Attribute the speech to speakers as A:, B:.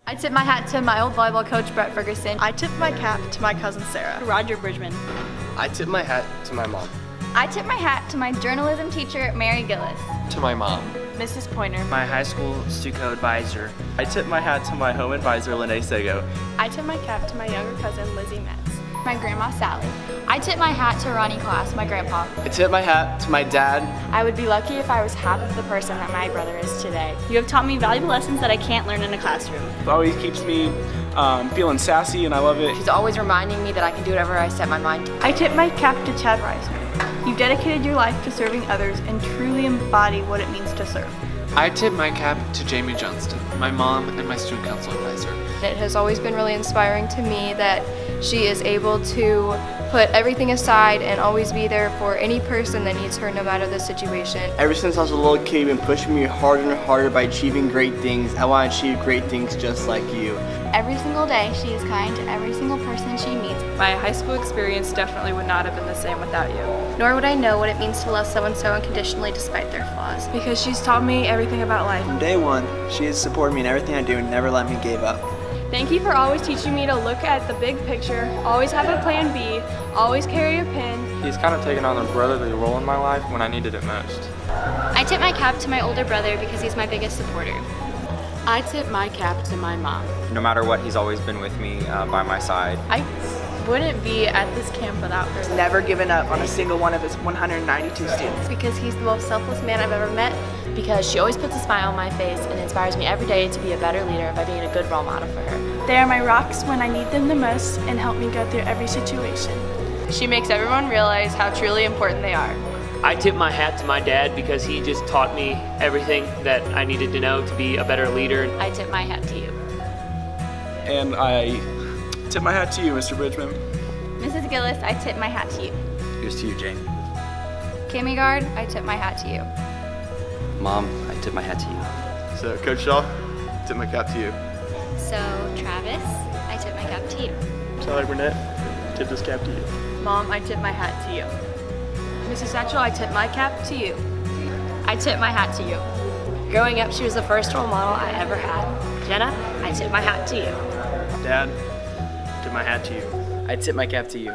A: I tip my hat to my old volleyball coach, Brett Ferguson.
B: I tip my cap to my cousin Sarah.
C: Roger Bridgman.
D: I tip my hat to my mom.
A: I tip my hat to my journalism teacher, Mary Gillis.
E: To my mom.
C: Mrs. Pointer.
F: My high school Stuco advisor.
G: I tip my hat to my home advisor, Lene Sago.
B: I tip my cap to my younger cousin, Lizzie Metz.
A: My grandma, Sally. I tip my hat to Ronnie Class, my grandpa.
D: I tip my hat to my dad.
C: I would be lucky if I was half of the person that my brother is today. You have taught me valuable lessons that I can't learn in a classroom.
G: It always keeps me feeling sassy, and I love it.
H: She's always reminding me that I can do whatever I set my mind to.
B: I tip my cap to Chad Reisner. You've dedicated your life to serving others and truly embody what it means to serve.
E: I tip my cap to Jamie Johnston, my mom and my student council advisor.
I: It has always been really inspiring to me that she is able to put everything aside and always be there for any person that needs her no matter the situation.
D: Ever since I was a little kid, you've been pushing me harder and harder by achieving great things. I want to achieve great things just like you.
A: Every single day, she is kind to every single person she meets.
C: My high school experience definitely would not have been the same without you.
I: Nor would I know what it means to love someone so unconditionally despite their flaws.
B: Because she's taught me everything about life.
J: From day one, she has supported me in everything I do and never let me give up.
B: Thank you for always teaching me to look at the big picture, always have a plan B, always carry a pen.
E: He's kind of taken on a brotherly role in my life when I needed it most.
A: I tip my cap to my older brother because he's my biggest supporter.
H: I tip my cap to my mom.
F: No matter what, he's always been with me by my side.
C: I wouldn't be at this camp without her.
K: Never given up on a single one of his 192 students.
I: Because he's the most selfless man I've ever met.
H: Because she always puts a smile on my face and inspires me every day to be a better leader by being a good role model for her.
B: They are my rocks when I need them the most and help me go through every situation.
C: She makes everyone realize how truly important they are.
L: I tip my hat to my dad because he just taught me everything that I needed to know to be a better leader.
H: I tip my hat to you.
G: And I tip my hat to you, Mr. Bridgman.
A: Mrs. Gillis, I tip my hat to you.
F: Here's to you, Jane.
I: Kimmy Guard, I tip my hat to you.
F: Mom, I tip my hat to you.
D: So, Coach Shaw, tip my cap to you.
A: So, Travis, I tip my cap to you.
G: Sally Burnett, tip this cap to you.
C: Mom, I tip my hat to you.
B: Mrs. Satchel, I tip my cap to you.
H: I tip my hat to you. Growing up, she was the first role model I ever had. Jenna, I tip my hat to you.
G: Dad, tip my hat to you.
F: I tip my cap to you.